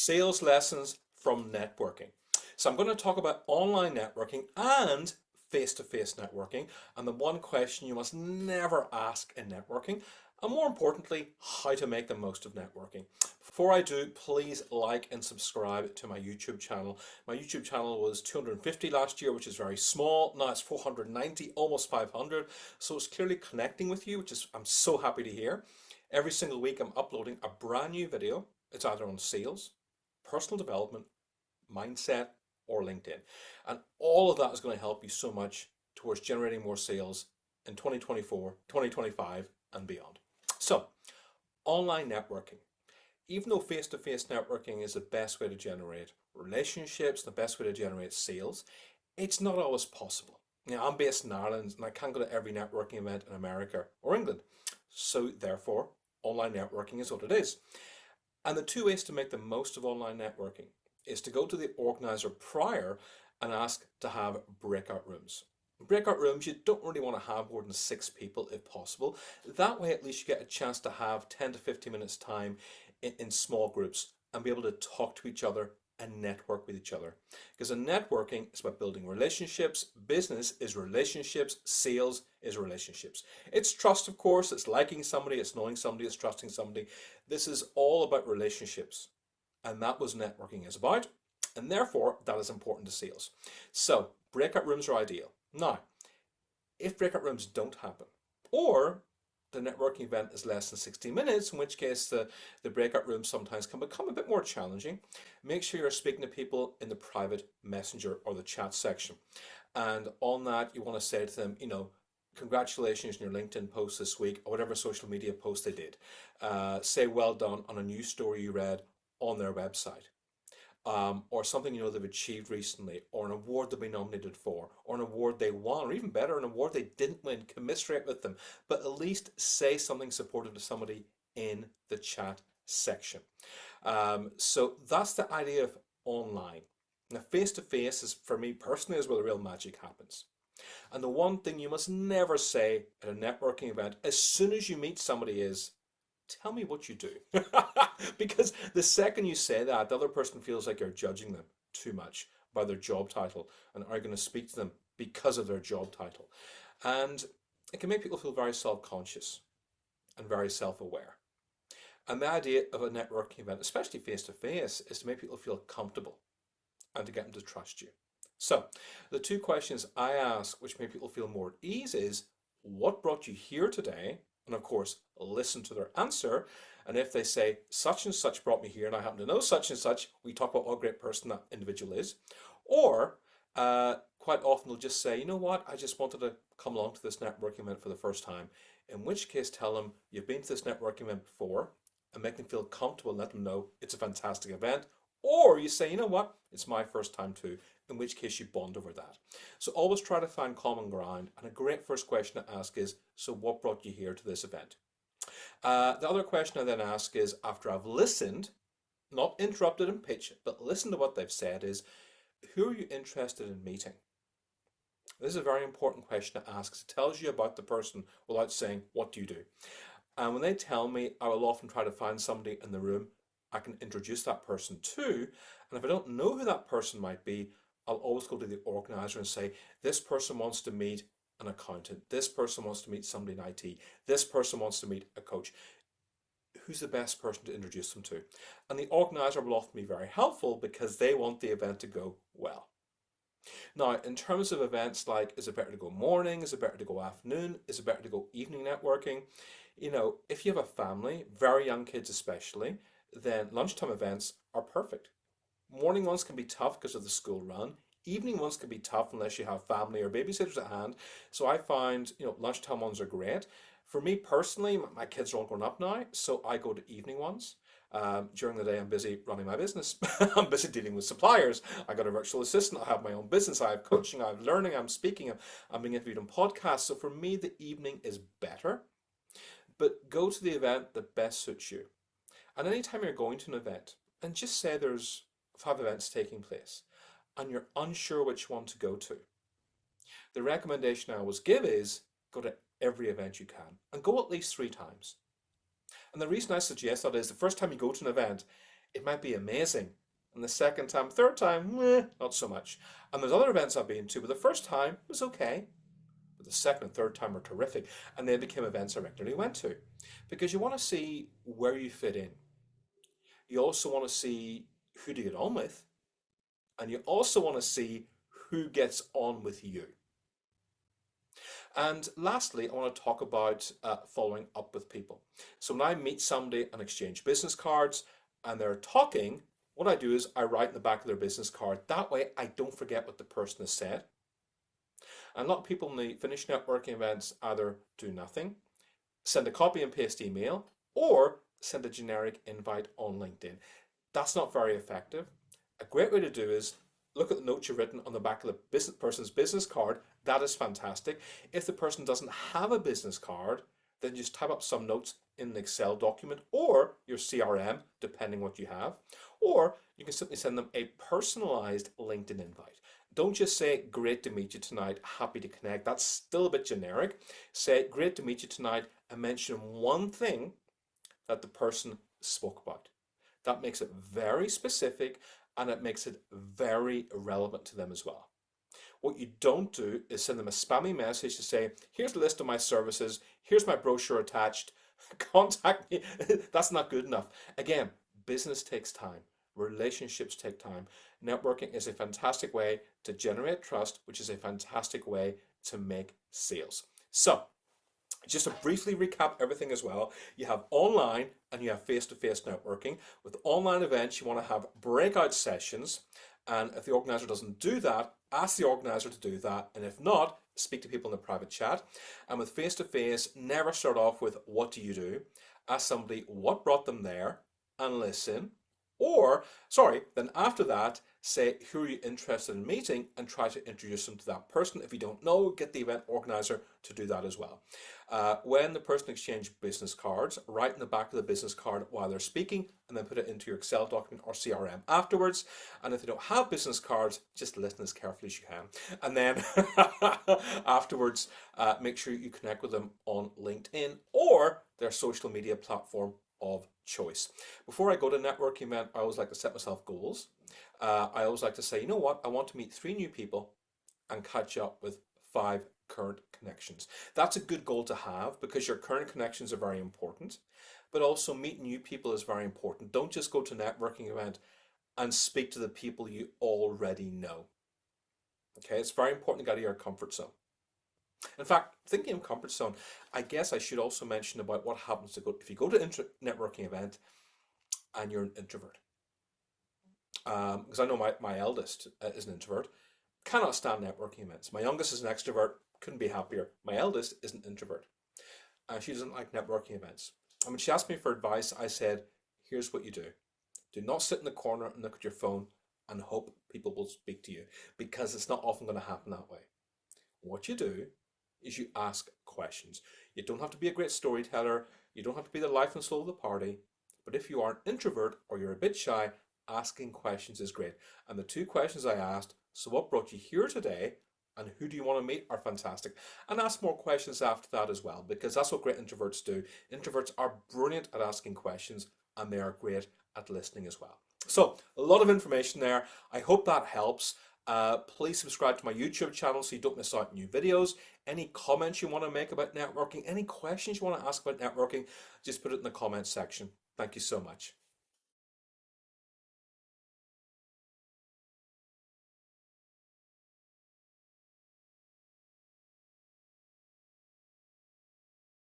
Sales lessons from networking. So I'm going to talk about online networking and face-to-face networking, and the one question you must never ask in networking, and more importantly, how to make the most of networking. Before I do, please like and subscribe to my YouTube channel. My YouTube channel was 250 last year, which is very small. Now it's 490, almost 500. So it's clearly connecting with you, which is I'm so happy to hear. Every single week I'm uploading a brand new video. It's either on sales, personal development, mindset, or LinkedIn. And all of that is going to help you so much towards generating more sales in 2024, 2025, and beyond. So, online networking. Even though face-to-face networking is the best way to generate relationships, the best way to generate sales, it's not always possible. Now, I'm based in Ireland and I can't go to every networking event in America or England. So therefore, online networking is what it is. And the two ways to make the most of online networking is to go to the organizer prior and ask to have breakout rooms. Breakout rooms, you don't really want to have more than 6 people if possible. That way at least you get a chance to have 10 to 15 minutes time in small groups and be able to talk to each other and network with each other. Because in networking, it's about building relationships. Business is relationships. Sales is relationships. It's trust, of course. It's liking somebody. It's knowing somebody. It's trusting somebody. This is all about relationships. And that was networking is about. And therefore, that is important to sales. So breakout rooms are ideal. Now, if breakout rooms don't happen, or the networking event is less than 60 minutes, in which case the breakout rooms sometimes can become a bit more challenging. Make sure you're speaking to people in the private messenger or the chat section. And on that, you want to say to them, congratulations on your LinkedIn post this week, or whatever social media post they did. Say well done on a news story you read on their website. Or something they've achieved recently, or an award they've been nominated for, or an award they won, or even better, an award they didn't win. Commiserate with them, but at least say something supportive to somebody in the chat section. So that's the idea of online. Now, face-to-face is, for me personally, is where the real magic happens. And the one thing you must never say at a networking event as soon as you meet somebody is, tell me what you do. Because the second you say that, the other person feels like you're judging them too much by their job title and are going to speak to them because of their job title. And it can make people feel very self-conscious and very self-aware. And the idea of a networking event, especially face-to-face, is to make people feel comfortable and to get them to trust you. So the two questions I ask which make people feel more at ease is, what brought you here today? And of course, listen to their answer. And if they say, such and such brought me here, and I happen to know such and such, we talk about what a great person that individual is. Or quite often they'll just say, you know what, I just wanted to come along to this networking event for the first time. In which case, tell them you've been to this networking event before and make them feel comfortable and let them know it's a fantastic event. Or you say, you know what, it's my first time too, in which case you bond over that. So always try to find common ground. And a great first question to ask is, so what brought you here to this event? The other question I then ask is, after I've listened, not interrupted and pitched, but listened to what they've said, is, who are you interested in meeting? This is a very important question to ask because it tells you about the person without saying, what do you do? And when they tell me, I will often try to find somebody in the room I can introduce that person to. And if I don't know who that person might be, I'll always go to the organizer and say, this person wants to meet an accountant. This person wants to meet somebody in IT. This person wants to meet a coach. Who's the best person to introduce them to? And the organizer will often be very helpful because they want the event to go well. Now, in terms of events like, is it better to go morning? Is it better to go afternoon? Is it better to go evening networking? If you have a family, very young kids especially, then lunchtime events are perfect. Morning ones can be tough because of the school run. Evening ones can be tough unless you have family or babysitters at hand. So I find, lunchtime ones are great. For me personally, my kids are all grown up now, so I go to evening ones. During the day, I'm busy running my business. I'm busy dealing with suppliers. I got a virtual assistant. I have my own business. I have coaching. I have learning. I'm speaking. I'm being interviewed on podcasts. So for me, the evening is better. But go to the event that best suits you. And anytime you're going to an event, and just say there's 5 events taking place, and you're unsure which one to go to, the recommendation I always give is go to every event you can, and go at least 3 times. And the reason I suggest that is the first time you go to an event, It might be amazing. And the second time, third time, not so much. And there's other events I've been to where the first time was okay, but the second and third time were terrific. And they became events I regularly went to. Because you want to see where you fit in. You also want to see who to get on with. And you also want to see who gets on with you. And lastly, I want to talk about following up with people. So when I meet somebody and exchange business cards and they're talking, what I do is I write in the back of their business card. That way I don't forget what the person has said. And a lot of people in the finished networking events either do nothing, send a copy and paste email, or send a generic invite on LinkedIn. That's not very effective. A great way to do is look at the notes you've written on the back of the person's business card. That is fantastic. If the person doesn't have a business card, then just type up some notes in an Excel document or your CRM, depending what you have. Or you can simply send them a personalized LinkedIn invite. Don't just say, great to meet you tonight, happy to connect. That's still a bit generic. Say, great to meet you tonight, and mention one thing that the person spoke about. That makes it very specific and it makes it very relevant to them as well. What you don't do is send them a spammy message to say, here's the list of my services, here's my brochure attached, contact me. That's not good enough. Again, business takes time. Relationships take time. Networking is a fantastic way to generate trust, which is a fantastic way to make sales. So, just to briefly recap everything as well, you have online and you have face-to-face networking. With online events, you want to have breakout sessions. And if the organizer doesn't do that, ask the organizer to do that. And if not, speak to people in the private chat. And with face-to-face, never start off with, what do you do? Ask somebody what brought them there and listen. Or, then after that, say, who are you interested in meeting, and try to introduce them to that person. If you don't know, get the event organizer to do that as well. When the person exchanges business cards, write in the back of the business card while they're speaking, and then put it into your Excel document or CRM afterwards. And if they don't have business cards, just listen as carefully as you can. And then afterwards, make sure you connect with them on LinkedIn or their social media platform of choice. Before I go to a networking event, I always like to set myself goals. I always like to say, you know what, I want to meet 3 new people and catch up with 5 current connections. That's a good goal to have because your current connections are very important, but also meeting new people is very important. Don't just go to a networking event and speak to the people you already know. Okay, it's very important to get out of your comfort zone. In fact, thinking of comfort zone, I guess I should also mention about what happens if you go to networking event and you're an introvert. Because I know my eldest is an introvert, cannot stand networking events. My youngest is an extrovert, couldn't be happier. My eldest is an introvert. She doesn't like networking events. And when she asked me for advice, I said, here's what you do. Do not sit in the corner and look at your phone and hope people will speak to you, because it's not often going to happen that way. What you do is you ask questions. You don't have to be a great storyteller. You don't have to be the life and soul of the party. But if you are an introvert or you're a bit shy, asking questions is great. And the 2 questions I asked, so what brought you here today and who do you want to meet, are fantastic. And ask more questions after that as well, because that's what great introverts do. Introverts are brilliant at asking questions and they are great at listening as well. So a lot of information there. I hope that helps. Please subscribe to my YouTube channel so you don't miss out on new videos. Any comments you want to make about networking, any questions you want to ask about networking, just put it in the comments section. Thank you so much.